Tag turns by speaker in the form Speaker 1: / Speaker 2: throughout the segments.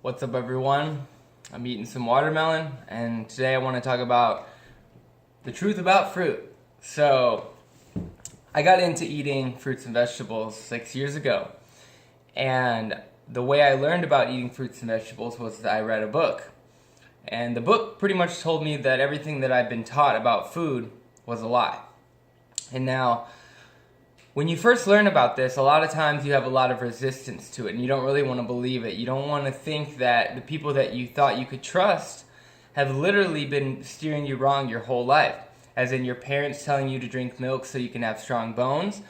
Speaker 1: What's up, everyone? I'm eating some watermelon, and today I want to talk about the truth about fruit. So, I got into eating fruits and vegetables 6 years ago, and the way I learned about eating fruits and vegetables was that I read a book. And the book pretty much told me that everything that I've been taught about food was a lie. And now, when you first learn about this, a lot of times you have a lot of resistance to it, and you don't really want to believe it. You don't want to think that the people that you thought you could trust have literally been steering you wrong your whole life. As in your parents telling you to drink milk so you can have strong bones,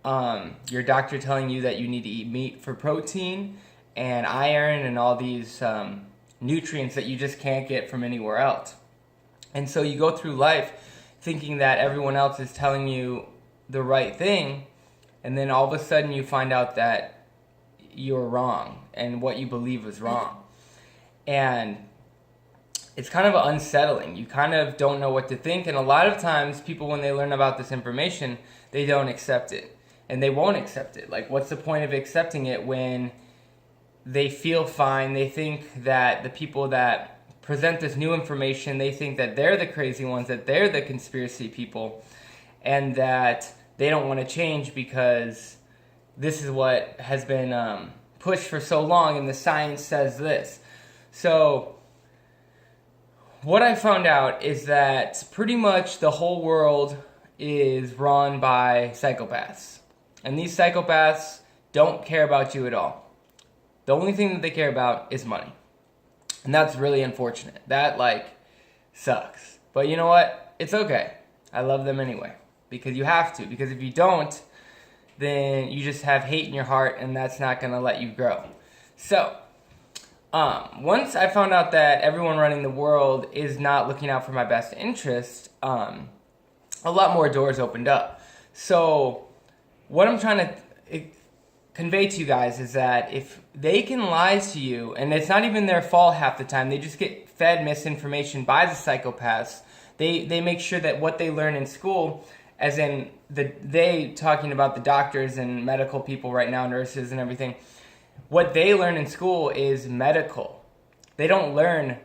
Speaker 1: your doctor telling you that you need to eat meat for protein and iron and all these nutrients that you just can't get from anywhere else. And so you go through life thinking that everyone else is telling you the right thing, and then all of a sudden you find out that you're wrong and what you believe is wrong. And it's kind of unsettling. You kind of don't know what to think, and a lot of times people, when they learn about this information, they don't accept it, and they won't accept it. Like, what's the point of accepting it when they feel fine? They think that the people that present this new information, they think that they're the crazy ones, that they're the conspiracy people, and that they don't want to change because this is what has been pushed for so long, and the science says this. So what I found out is that pretty much the whole world is run by psychopaths. And these psychopaths don't care about you at all. The only thing that they care about is money. And that's really unfortunate. That, sucks. But you know what? It's okay. I love them anyway. Because you have to. Because if you don't, then you just have hate in your heart, and that's not going to let you grow. So, once I found out that everyone running the world is not looking out for my best interest, a lot more doors opened up. So, what I'm trying to convey to you guys is that if they can lie to you, and it's not even their fault half the time, they just get fed misinformation by the psychopaths. They make sure that what they learn in school, as in they talking about the doctors and medical people right now, nurses and everything, what they learn in school is medical. They don't learn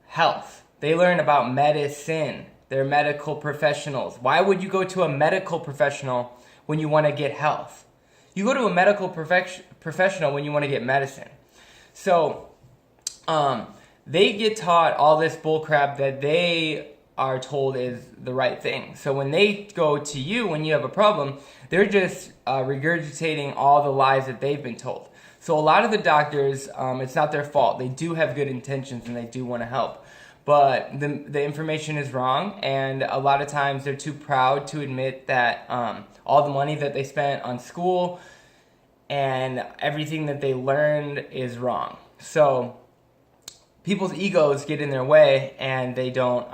Speaker 1: health. They learn about medicine. They're medical professionals. Why would you go to a medical professional when you want to get health? You go to a medical professional when you want to get medicine. So, they get taught all this bullcrap that they are told is the right thing. So when they go to you when you have a problem, they're just regurgitating all the lies that they've been told. So a lot of the doctors, it's not their fault. They do have good intentions and they do want to help. But the information is wrong, and a lot of times they're too proud to admit that all the money that they spent on school and everything that they learned is wrong. So people's egos get in their way, and they don't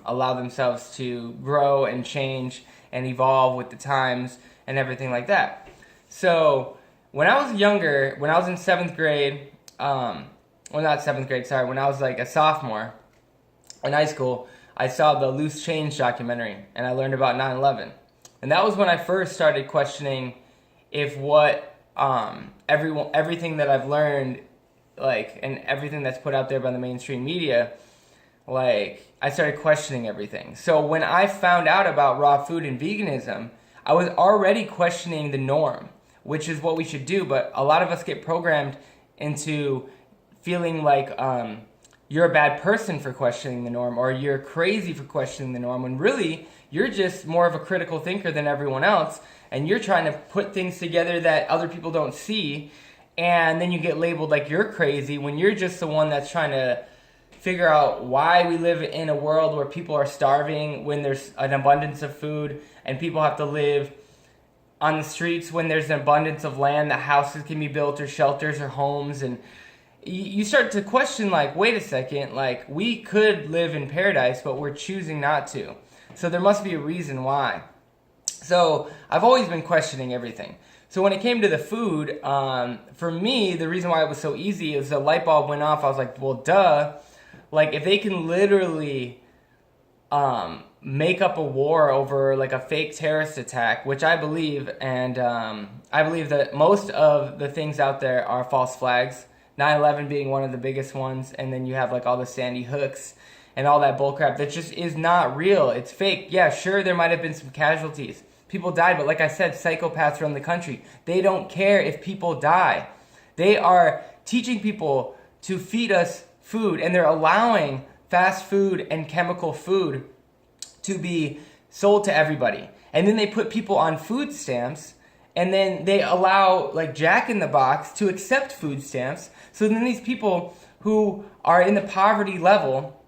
Speaker 1: allow themselves to grow and change and evolve with the times and everything like that. So when I was younger, when I was in 7th grade, not 7th grade, sorry, when I was like a sophomore in high school, I saw the Loose Change documentary, and I learned about 9/11. And that was when I first started questioning if everything that I've learned, and everything that's put out there by the mainstream media, I started questioning everything. So when I found out about raw food and veganism, I was already questioning the norm, which is what we should do. But a lot of us get programmed into feeling like you're a bad person for questioning the norm, or you're crazy for questioning the norm, when really you're just more of a critical thinker than everyone else, and you're trying to put things together that other people don't see, and then you get labeled like you're crazy when you're just the one that's trying to figure out why we live in a world where people are starving when there's an abundance of food, and people have to live on the streets when there's an abundance of land that houses can be built, or shelters, or homes. And you start to question, wait a second, we could live in paradise, but we're choosing not to. So there must be a reason why. So I've always been questioning everything. So when it came to the food, for me, the reason why it was so easy is the light bulb went off. I was like, well, duh. If they can literally make up a war over like a fake terrorist attack, which I believe, and I believe that most of the things out there are false flags. 9/11 being one of the biggest ones, and then you have like all the Sandy Hooks and all that bullcrap that just is not real. It's fake. Yeah, sure, there might have been some casualties. People died, but like I said, psychopaths run the country. They don't care if people die. They are teaching people to feed us food, and they're allowing fast food and chemical food to be sold to everybody. And then they put people on food stamps, and then they allow like Jack in the Box to accept food stamps. So then these people who are in the poverty level,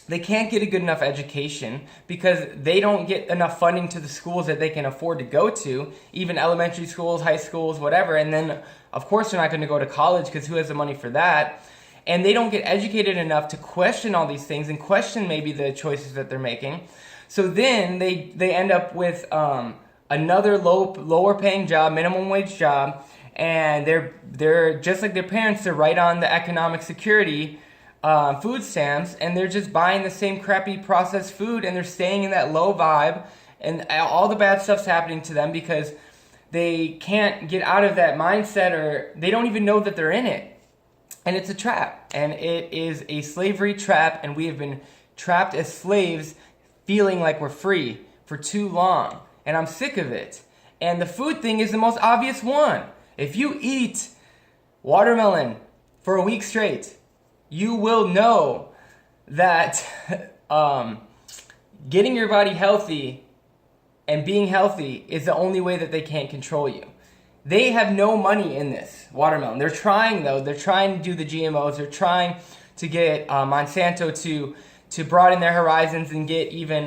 Speaker 1: they can't get a good enough education because they don't get enough funding to the schools that they can afford to go to, even elementary schools, high schools, whatever. And then, of course, they're not going to go to college because who has the money for that? And they don't get educated enough to question all these things and question maybe the choices that they're making. So then they end up with another lower paying job, minimum wage job, and they're just like their parents. They're right on the economic security food stamps, and they're just buying the same crappy processed food, and they're staying in that low vibe, and all the bad stuff's happening to them because they can't get out of that mindset, or they don't even know that they're in it. And it's a trap, and it is a slavery trap, and we have been trapped as slaves feeling like we're free for too long, and I'm sick of it. And the food thing is the most obvious one. If you eat watermelon for a week straight, you will know that getting your body healthy and being healthy is the only way that they can't control you. They have no money in this watermelon. They're trying, though. They're trying to do the GMOs. They're trying to get Monsanto to broaden their horizons and get even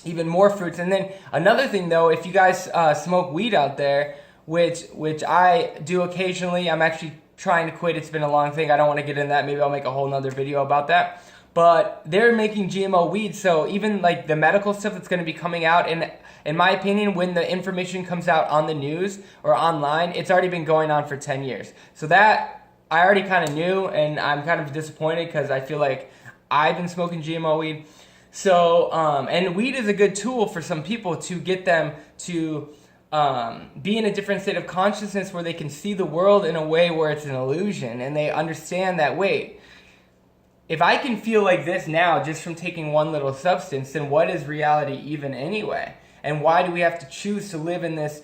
Speaker 1: more fruits. And then another thing, though, if you guys smoke weed out there, which I do occasionally, I'm actually trying to quit. It's been a long thing. I don't want to get into that. Maybe I'll make a whole nother video about that. But they're making GMO weed, so even like the medical stuff that's going to be coming out, and in my opinion, when the information comes out on the news or online, it's already been going on for 10 years. So that I already kind of knew, and I'm kind of disappointed because I feel like I've been smoking GMO weed. So, and weed is a good tool for some people to get them to be in a different state of consciousness where they can see the world in a way where it's an illusion, and they understand that, wait, if I can feel like this now just from taking one little substance, then what is reality even anyway? And why do we have to choose to live in this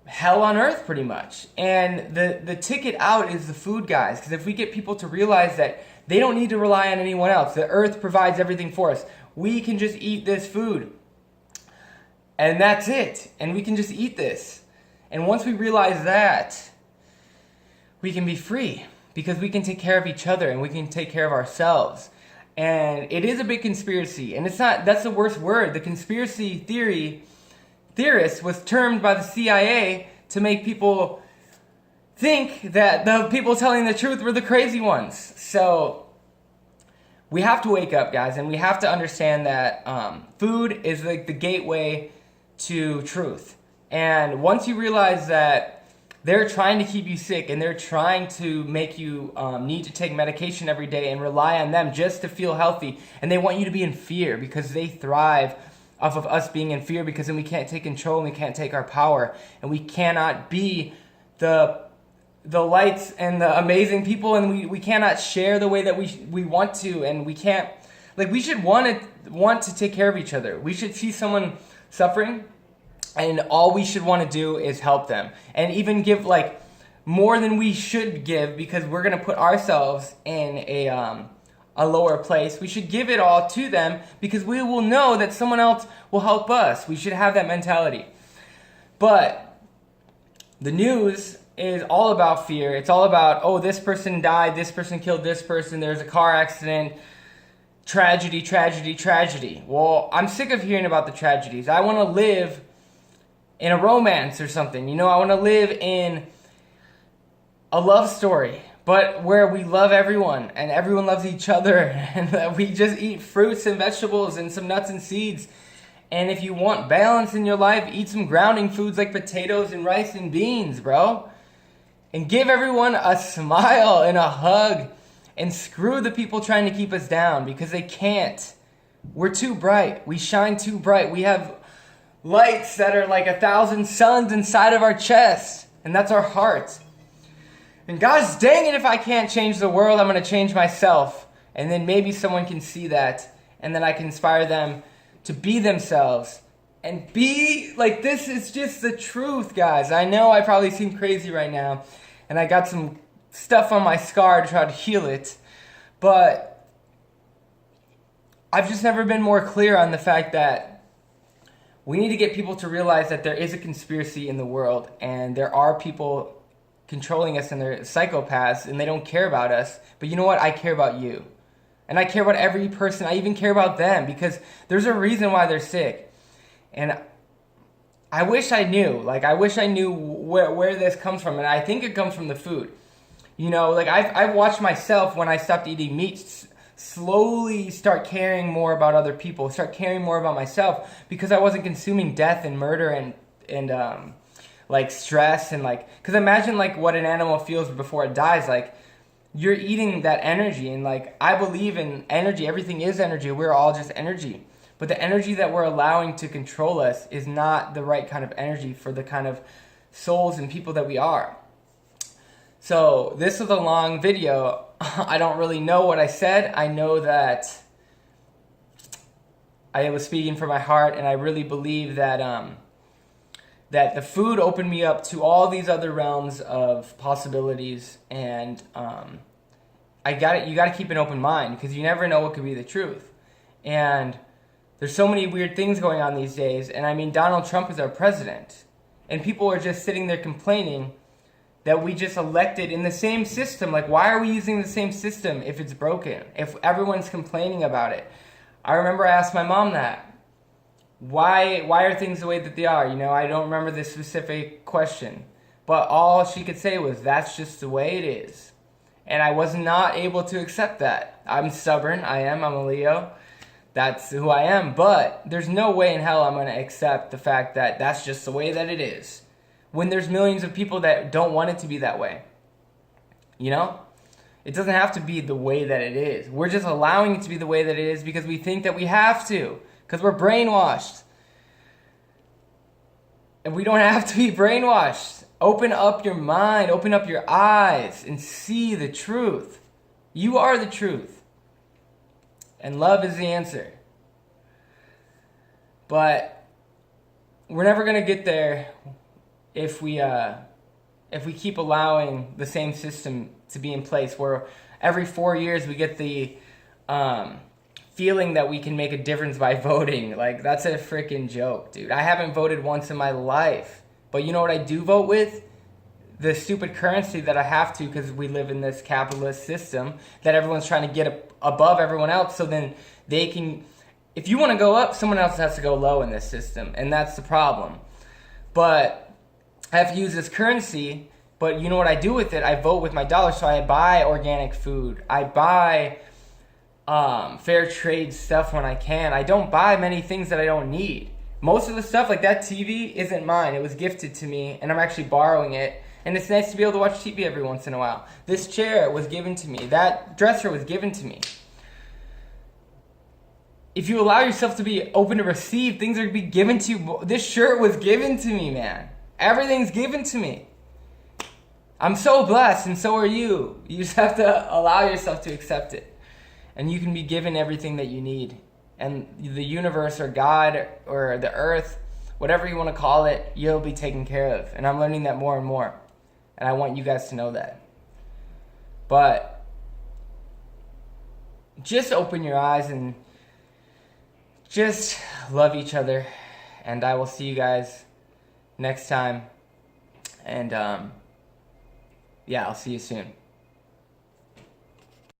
Speaker 1: hell on earth pretty much? And the ticket out is the food, guys, because if we get people to realize that they don't need to rely on anyone else, the earth provides everything for us, we can just eat this food. And that's it. And we can just eat this. And once we realize that, we can be free because we can take care of each other and we can take care of ourselves. And it is a big conspiracy. And it's not, that's the worst word. The conspiracy theorist was termed by the CIA to make people think that the people telling the truth were the crazy ones. So we have to wake up, guys, and we have to understand that food is like the gateway to truth. And once you realize that they're trying to keep you sick and they're trying to make you need to take medication every day and rely on them just to feel healthy, and they want you to be in fear because they thrive off of us being in fear, because then we can't take control and we can't take our power, and we cannot be the lights and the amazing people, and we cannot share the way that we want to, and we can't, like, we should want to take care of each other. We should see someone suffering, and all we should want to do is help them, and even give like more than we should give, because we're going to put ourselves in a lower place. We should give it all to them because we will know that someone else will help us. We should have that mentality. But the news is all about fear. It's all about, oh, this person died, this person killed this person, there's a car accident, tragedy, tragedy, tragedy. Well, I'm sick of hearing about the tragedies. I want to live in a romance or something. You know, I want to live in a love story, but where we love everyone and everyone loves each other, and that we just eat fruits and vegetables and some nuts and seeds. And if you want balance in your life, eat some grounding foods like potatoes and rice and beans, bro. And give everyone a smile and a hug. And screw the people trying to keep us down, because they can't. We're too bright. We shine too bright. We have lights that are like 1,000 suns inside of our chest. And that's our heart. And gosh dang it, if I can't change the world, I'm going to change myself. And then maybe someone can see that, and then I can inspire them to be themselves. And be like, this is just the truth, guys. I know I probably seem crazy right now, and I got some stuff on my scar to try to heal it, but I've just never been more clear on the fact that we need to get people to realize that there is a conspiracy in the world, and there are people controlling us, and they're psychopaths, and they don't care about us. But you know what? I care about you. And I care about every person. I even care about them, because there's a reason why they're sick. And I wish I knew. Like, I wish I knew where this comes from. And I think it comes from the food. You know, like, I've watched myself, when I stopped eating meat, slowly start caring more about other people, start caring more about myself, because I wasn't consuming death and murder and like stress and like, because imagine like what an animal feels before it dies. Like, you're eating that energy, and like, I believe in energy. Everything is energy. We're all just energy. But the energy that we're allowing to control us is not the right kind of energy for the kind of souls and people that we are. So this was a long video. I don't really know what I said. I know that I was speaking from my heart, and I really believe that that the food opened me up to all these other realms of possibilities, and you got to keep an open mind, because you never know what could be the truth. And there's so many weird things going on these days, and I mean, Donald Trump is our president, and people are just sitting there complaining that we just elected in the same system. Like, why are we using the same system if it's broken? If everyone's complaining about it? I remember I asked my mom that. Why are things the way that they are? You know, I don't remember the specific question, but all she could say was, that's just the way it is. And I was not able to accept that. I'm stubborn. I'm a Leo. That's who I am. But there's no way in hell I'm going to accept the fact that that's just the way that it is, when there's millions of people that don't want it to be that way. You know? It doesn't have to be the way that it is. We're just allowing it to be the way that it is because we think that we have to. Because we're brainwashed. And we don't have to be brainwashed. Open up your mind. Open up your eyes and see the truth. You are the truth. And love is the answer. But we're never going to get there if we keep allowing the same system to be in place, where every 4 years we get the feeling that we can make a difference by voting. Like, that's a freaking joke, dude. I haven't voted once in my life. But you know what I do vote with? The stupid currency that I have to, because we live in this capitalist system that everyone's trying to get above everyone else, so then they can, if you want to go up, someone else has to go low in this system, and that's the problem. But I have to use this currency, but you know what I do with it? I vote with my dollar, so I buy organic food. I buy fair trade stuff when I can. I don't buy many things that I don't need. Most of the stuff, like that TV, isn't mine. It was gifted to me, and I'm actually borrowing it. And it's nice to be able to watch TV every once in a while. This chair was given to me. That dresser was given to me. If you allow yourself to be open to receive, things are going to be given to you. This shirt was given to me, man. Everything's given to me. I'm so blessed, and so are you. You just have to allow yourself to accept it. And you can be given everything that you need. And the universe or God or the earth, whatever you want to call it, you'll be taken care of. And I'm learning that more and more. And I want you guys to know that. But just open your eyes and just love each other. And I will see you guys next time. And yeah, I'll see you soon.